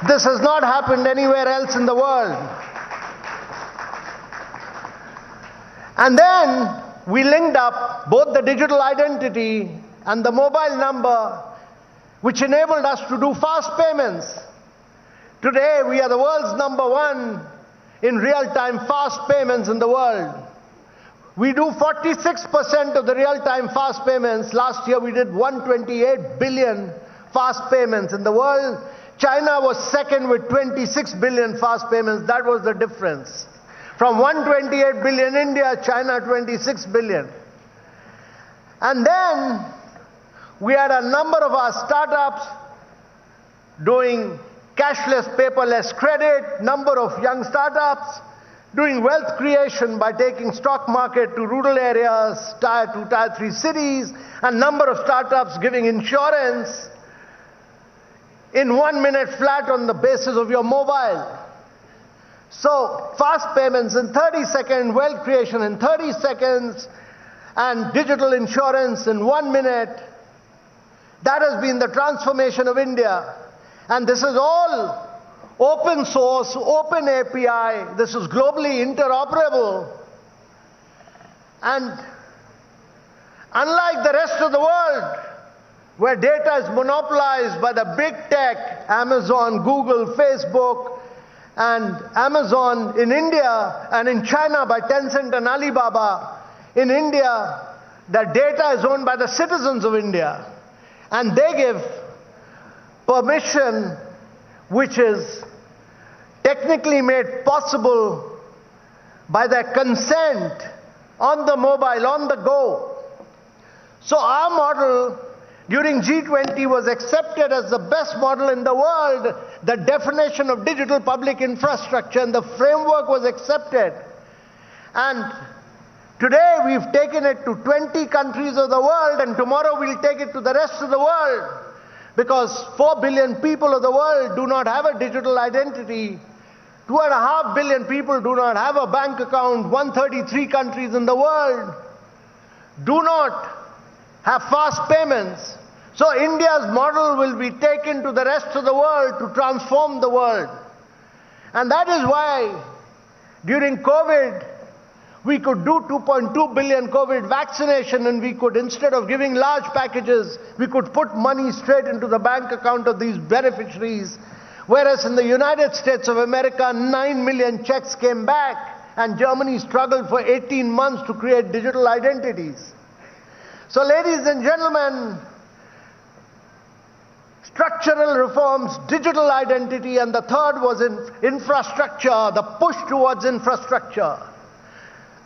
This has not happened anywhere else in the world. And then we linked up both the digital identity and the mobile number, which enabled us to do fast payments. Today, we are the world's #1 in real-time fast payments in the world. We do 46% of the real-time fast payments. Last year, we did 128 billion fast payments in the world. China was second with 26 billion fast payments. That was the difference. From 128 billion India, China 26 billion. And then we had a number of our startups doing cashless, paperless credit, number of young startups doing wealth creation by taking stock market to rural areas, tier 2, tier 3 cities, and number of startups giving insurance in 1 minute flat on the basis of your mobile. So fast payments in 30 seconds, wealth creation in 30 seconds, and digital insurance in 1 minute. That has been the transformation of India. And this is all open source, open API. This is globally interoperable. And unlike the rest of the world, where data is monopolized by the big tech, Amazon, Google, Facebook, and Amazon in India, and in China by Tencent and Alibaba, in India, the data is owned by the citizens of India. And they give permission, which is technically made possible by their consent on the mobile, on the go. So our model during G20 was accepted as the best model in the world. The definition of digital public infrastructure and the framework was accepted. And today we've taken it to 20 countries of the world, and tomorrow we'll take it to the rest of the world. Because 4 billion people of the world do not have a digital identity. 2.5 billion people do not have a bank account. 133 countries in the world do not have fast payments. So India's model will be taken to the rest of the world to transform the world. And that is why during COVID, we could do 2.2 billion COVID vaccination, and we could, instead of giving large packages, we could put money straight into the bank account of these beneficiaries. Whereas in the United States of America, 9 million checks came back, and Germany struggled for 18 months to create digital identities. So ladies and gentlemen, structural reforms, digital identity, and the third was in infrastructure, the push towards infrastructure.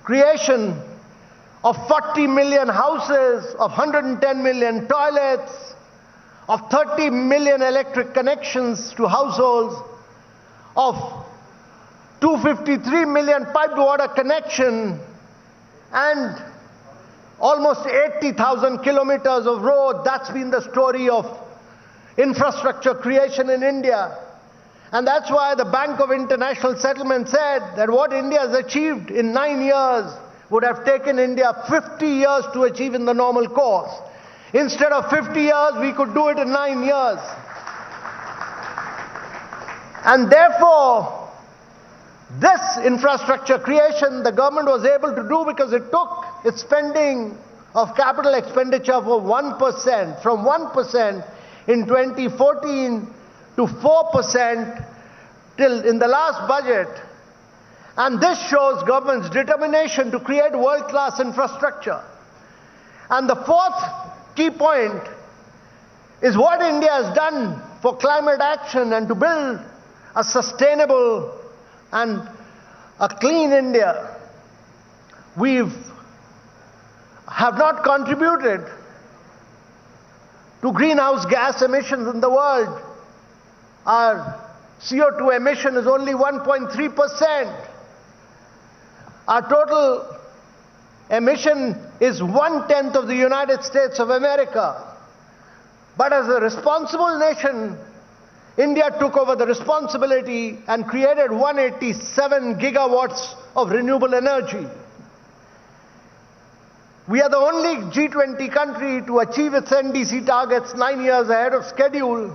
Creation of 40 million houses, of 110 million toilets, of 30 million electric connections to households, of 253 million piped water connection, and almost 80,000 kilometers of road. That's been the story of infrastructure creation in India. And that's why the Bank of International Settlement said that what India has achieved in 9 years would have taken India 50 years to achieve in the normal course. Instead of 50 years, we could do it in 9 years. And therefore, this infrastructure creation the government was able to do because it took its spending of capital expenditure for 1%, from 1% in 2014 to 4% till in the last budget. And this shows government's determination to create world-class infrastructure. And the fourth key point is what India has done for climate action and to build a sustainable and a clean India. We have not contributed to greenhouse gas emissions in the world. Our CO2 emission is only 1.3%. Our total emission is 1/10 of the United States of America. But as a responsible nation, India took over the responsibility and created 187 gigawatts of renewable energy. We are the only G20 country to achieve its NDC targets 9 years ahead of schedule,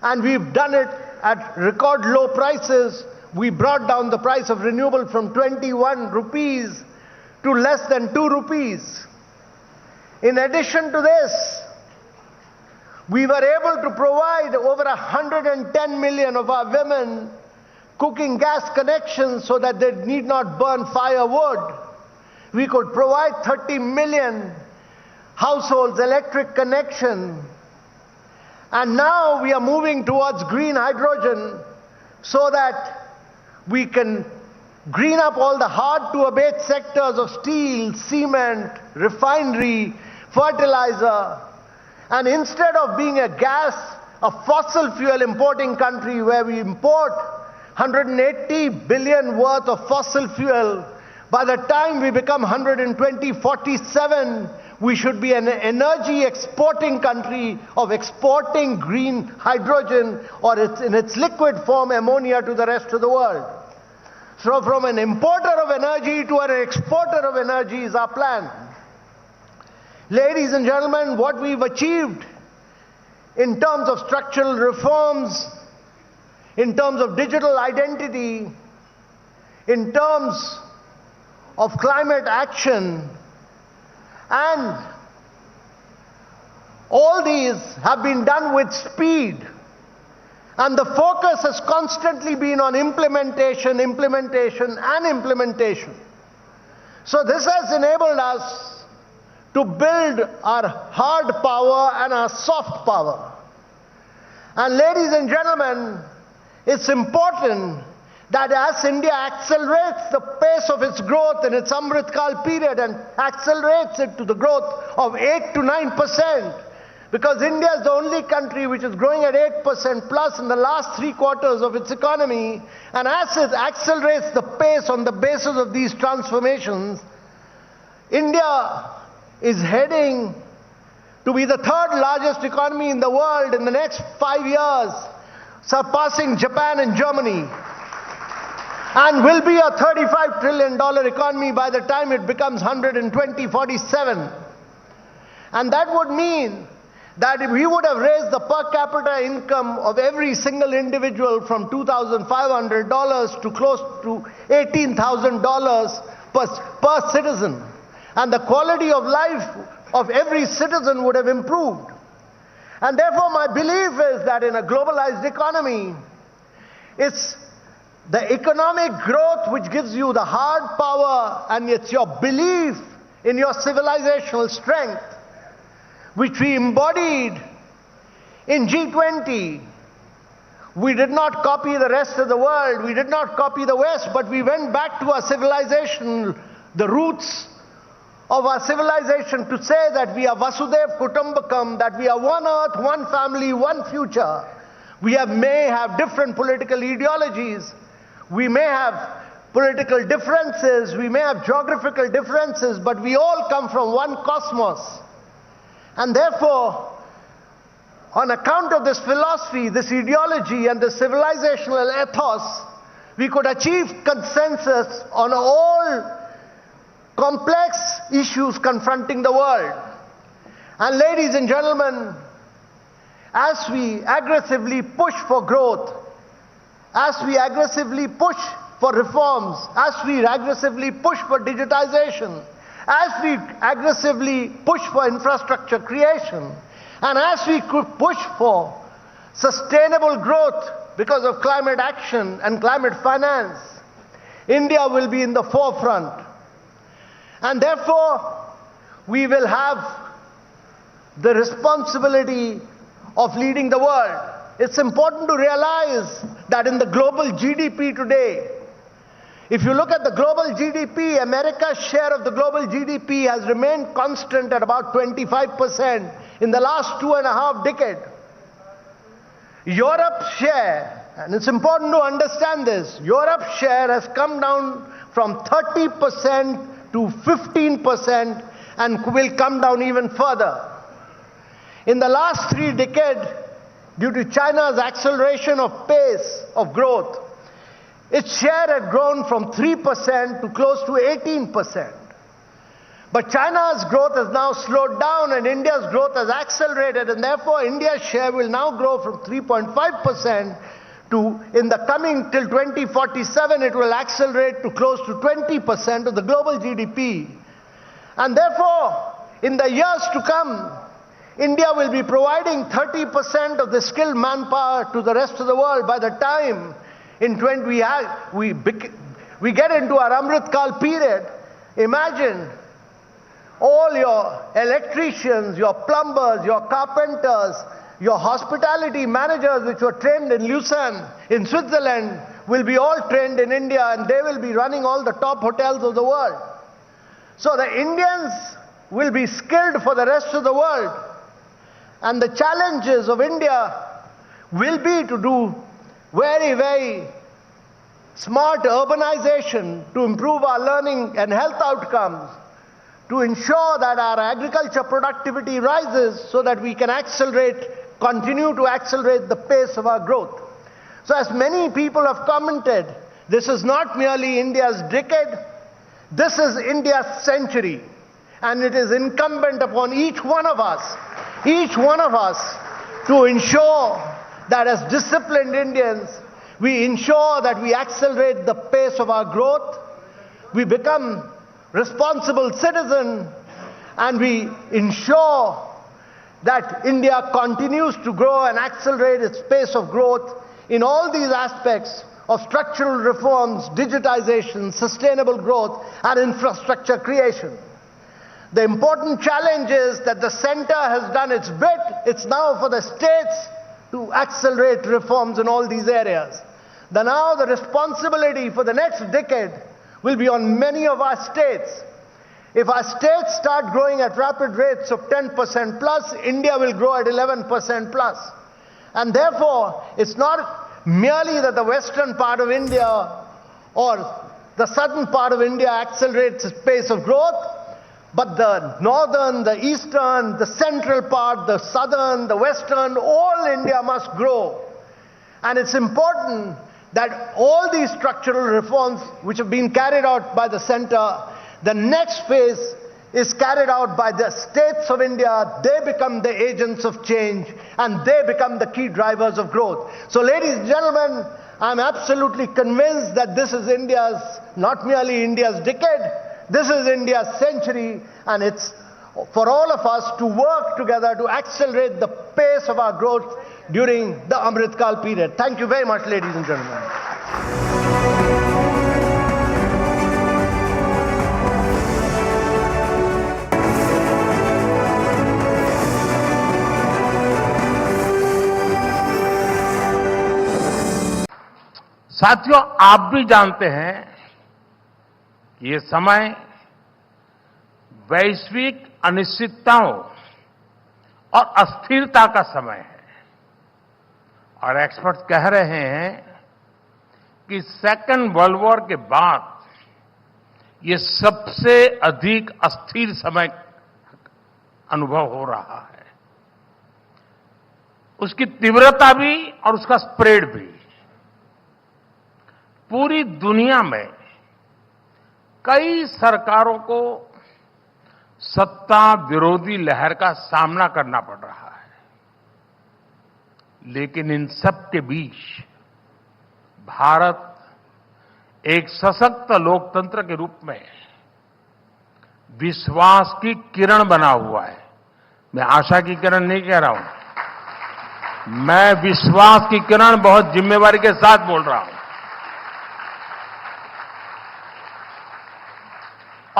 and we've done it at record low prices. We brought down the price of renewable from 21 rupees to less than 2 rupees. In addition to this, we were able to provide over 110 million of our women cooking gas connections so that they need not burn firewood. We could provide 30 million households electric connection. And now we are moving towards green hydrogen so that we can green up all the hard-to-abate sectors of steel, cement, refinery, fertilizer. And instead of being a fossil fuel importing country where we import 180 billion worth of fossil fuel, by the time we become 147, we should be an energy exporting country of exporting green hydrogen or in its liquid form ammonia to the rest of the world. So from an importer of energy to an exporter of energy is our plan. Ladies and gentlemen, what we've achieved in terms of structural reforms, in terms of digital identity, in terms of climate action, and all these have been done with speed. And the focus has constantly been on implementation, implementation, and implementation. So this has enabled us to build our hard power and our soft power. And ladies and gentlemen, it's important that as India accelerates the pace of its growth in its Amritkal period and accelerates it to the growth of 8 to 9%, because India is the only country which is growing at 8% plus in the last 3 quarters of its economy, and as it accelerates the pace on the basis of these transformations, India is heading to be the 3rd largest economy in the world in the next 5 years, surpassing Japan and Germany, and will be a $35 trillion economy by the time it becomes 147. And that would mean that if we would have raised the per capita income of every single individual from $2,500 to close to $18,000 per citizen, and the quality of life of every citizen would have improved. And therefore my belief is that in a globalized economy, it's the economic growth which gives you the hard power, and it's your belief in your civilizational strength, which we embodied in G20. We did not copy the rest of the world, we did not copy the West, but we went back to our civilization, the roots of our civilization, to say that we are Vasudev Kutumbakam, that we are one earth, one family, one future. We may have different political ideologies, we may have political differences, we may have geographical differences, but we all come from one cosmos. And therefore, on account of this philosophy, this ideology, and this civilizational ethos, we could achieve consensus on all complex issues confronting the world. And ladies and gentlemen, as we aggressively push for growth, as we aggressively push for reforms, as we aggressively push for digitization, as we aggressively push for infrastructure creation, and as we could push for sustainable growth because of climate action and climate finance, India will be in the forefront. And therefore, we will have the responsibility of leading the world. It's important to realize that in the global GDP today, if you look at the global GDP, America's share of the global GDP has remained constant at about 25% in the last 2.5 decades. Europe's share, and it's important to understand this, Europe's share has come down from 30% to 15% and will come down even further. In the last 3 decades, due to China's acceleration of pace of growth, its share had grown from 3% to close to 18%. But China's growth has now slowed down and India's growth has accelerated, and therefore India's share will now grow from 3.5% in the coming till 2047, it will accelerate to close to 20% of the global GDP. And therefore, in the years to come, India will be providing 30% of the skilled manpower to the rest of the world by the time we get into our Amrit Kal period. Imagine all your electricians, your plumbers, your carpenters, your hospitality managers which were trained in Lucerne in Switzerland will be all trained in India, and they will be running all the top hotels of the world. So the Indians will be skilled for the rest of the world. And the challenges of India will be to do very, very smart urbanization to improve our learning and health outcomes, to ensure that our agriculture productivity rises so that we can continue to accelerate the pace of our growth. So as many people have commented, this is not merely India's decade, this is India's century. And it is incumbent upon each one of us to ensure that as disciplined Indians, we ensure that we accelerate the pace of our growth, we become responsible citizens, and we ensure that India continues to grow and accelerate its pace of growth in all these aspects of structural reforms, digitization, sustainable growth, and infrastructure creation. The important challenge is that the center has done its bit. It's now for the states to accelerate reforms in all these areas. Now the responsibility for the next decade will be on many of our states. If our states start growing at rapid rates of 10% plus, India will grow at 11% plus. And therefore, it's not merely that the western part of India or the southern part of India accelerates its pace of growth, but the northern, the eastern, the central part, the southern, the western, all India must grow. And it's important that all these structural reforms which have been carried out by the center, the next phase is carried out by the states of India. They become the agents of change and they become the key drivers of growth. So ladies and gentlemen, I'm absolutely convinced that this is not merely India's decade, this is India's century, and it's for all of us to work together to accelerate the pace of our growth during the Amrit Kal period. Thank you very much, ladies and gentlemen. साथियों, आप भी जानते हैं कि ये समय वैश्विक अनिश्चितताओं और अस्थिरता का समय है और एक्सपर्ट्स कह रहे हैं कि सेकेंड वर्ल्ड वॉर के बाद ये सबसे अधिक अस्थिर समय अनुभव हो रहा है, उसकी तीव्रता भी और उसका स्प्रेड भी। पूरी दुनिया में कई सरकारों को सत्ता विरोधी लहर का सामना करना पड़ रहा है, लेकिन इन सब के बीच भारत एक सशक्त लोकतंत्र के रूप में विश्वास की किरण बना हुआ है। मैं आशा की किरण नहीं कह रहा हूं, मैं विश्वास की किरण बहुत जिम्मेवारी के साथ बोल रहा हूं।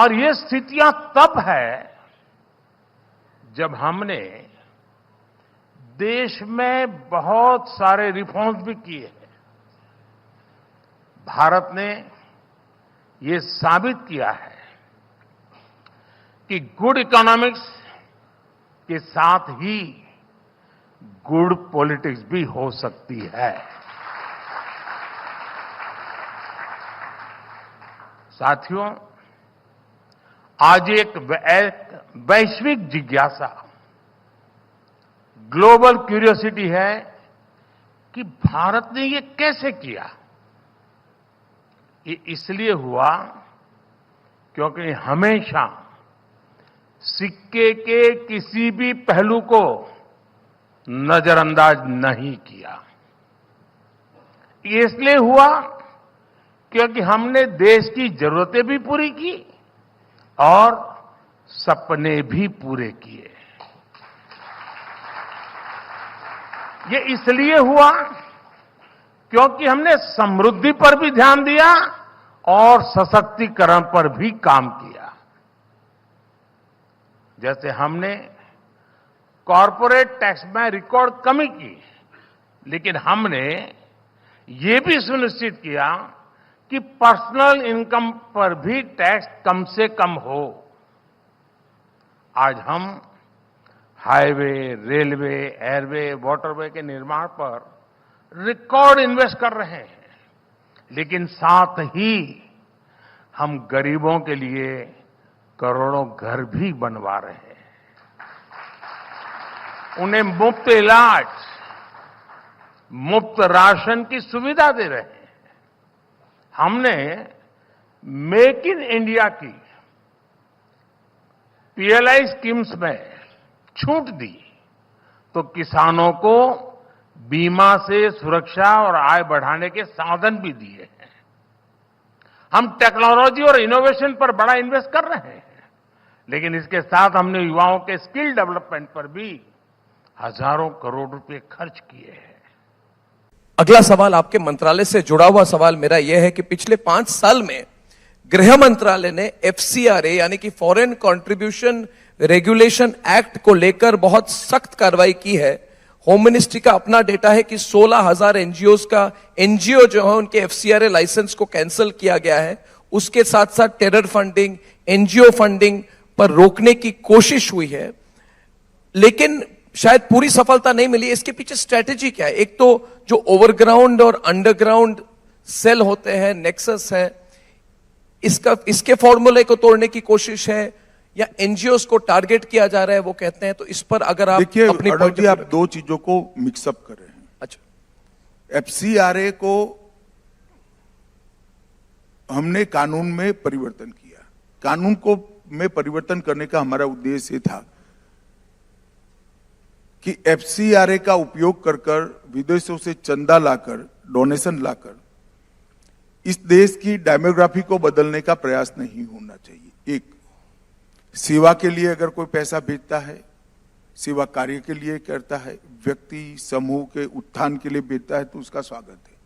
और ये स्थितियां तब है जब हमने देश में बहुत सारे रिफॉर्म्स भी किए हैं। भारत ने ये साबित किया है कि गुड इकोनॉमिक्स के साथ ही गुड पॉलिटिक्स भी हो सकती है। साथियों, आज एक वैश्विक जिज्ञासा, ग्लोबल क्यूरियोसिटी है कि भारत ने ये कैसे किया। ये इसलिए हुआ क्योंकि हमेशा सिक्के के किसी भी पहलू को नजरअंदाज नहीं किया। ये इसलिए हुआ क्योंकि हमने देश की जरूरतें भी पूरी की और सपने भी पूरे किए। ये इसलिए हुआ क्योंकि हमने समृद्धि पर भी ध्यान दिया और सशक्तिकरण पर भी काम किया। जैसे हमने कॉरपोरेट टैक्स में रिकॉर्ड कमी की, लेकिन हमने ये भी सुनिश्चित किया कि पर्सनल इनकम पर भी टैक्स कम से कम हो। आज हम हाईवे, रेलवे, एयरवे, वाटरवे के निर्माण पर रिकॉर्ड इन्वेस्ट कर रहे हैं, लेकिन साथ ही हम गरीबों के लिए करोड़ों घर भी बनवा रहे हैं। उन्हें मुफ्त इलाज, मुफ्त राशन की सुविधा दे रहे हैं। हमने मेक इन इंडिया की पीएलआई स्कीम्स में छूट दी तो किसानों को बीमा से सुरक्षा और आय बढ़ाने के साधन भी दिए हैं। हम टेक्नोलॉजी और इनोवेशन पर बड़ा इन्वेस्ट कर रहे हैं, लेकिन इसके साथ हमने युवाओं के स्किल डेवलपमेंट पर भी हजारों करोड़ रुपए खर्च किए हैं। अगला सवाल आपके मंत्रालय से जुड़ा हुआ सवाल मेरा यह है कि पिछले 5 साल में गृह मंत्रालय ने एफसीआरए यानी कि फॉरेन कंट्रीब्यूशन रेगुलेशन एक्ट को लेकर बहुत सख्त कार्रवाई की है। होम मिनिस्ट्री का अपना डेटा है कि 16,000 एनजीओ जो है उनके एफसीआरए लाइसेंस को कैंसिल किया गया है। उसके साथ साथ टेरर फंडिंग, एनजीओ फंडिंग पर रोकने की कोशिश हुई है, लेकिन शायद पूरी सफलता नहीं मिली। इसके पीछे स्ट्रेटेजी क्या है? एक तो जो ओवरग्राउंड और अंडरग्राउंड सेल होते हैं, नेक्सस है, इसके फॉर्मूले को तोड़ने की कोशिश है या एनजीओस को टारगेट किया जा रहा है, वो कहते हैं। तो इस पर अगर आप देखिए अपनी अर्णब जी, आप दो चीजों को मिक्सअप कर रहे हैं। अच्छा, एफसीआरए को हमने कानून में परिवर्तन किया। कानून को में परिवर्तन करने का हमारा उद्देश्य था कि एफसीआरए का उपयोग कर विदेशों से चंदा लाकर, डोनेशन लाकर इस देश की डेमोग्राफी को बदलने का प्रयास नहीं होना चाहिए। एक, सेवा के लिए अगर कोई पैसा भेजता है, सेवा कार्य के लिए करता है, व्यक्ति समूह के उत्थान के लिए भेजता है, तो उसका स्वागत है।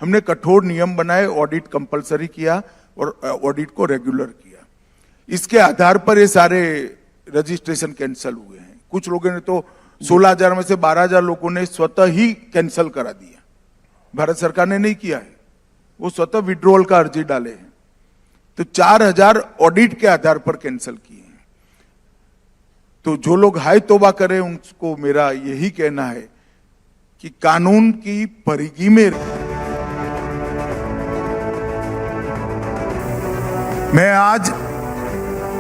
हमने कठोर नियम बनाए, ऑडिट कंपलसरी किया और ऑडिट को रेगुलर किया। इसके आधार पर ये सारे रजिस्ट्रेशन कैंसिल हुए हैं। कुछ लोगों ने तो 16,000 में से 12,000 लोगों ने स्वतः ही कैंसिल करा दिया। भारत सरकार ने नहीं किया है, वो स्वतः विड्रॉल का अर्जी डाले हैं। तो 4,000 ऑडिट के आधार पर कैंसिल किए हैं। तो जो लोग हाय तौबा करें, उनको मेरा यही कहना है कि कानून की परिधि में मैं आज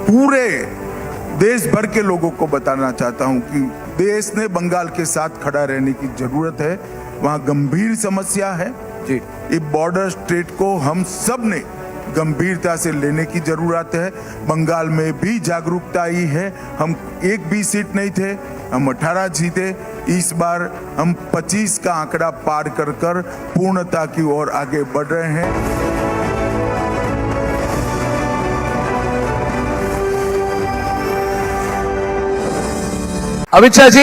पूरे देश भर के लोगों को बताना चाहता हूं कि देश ने बंगाल के साथ खड़ा रहने की जरूरत है। वहां गंभीर समस्या है जी। ये बॉर्डर स्टेट को हम सब ने गंभीरता से लेने की जरूरत है। बंगाल में भी जागरूकता आई है। हम एक भी सीट नहीं थे, हम 18 जीते। इस बार हम 25 का आंकड़ा पार कर पूर्णता की ओर आगे बढ़ रहे हैं। अमित शाह जी,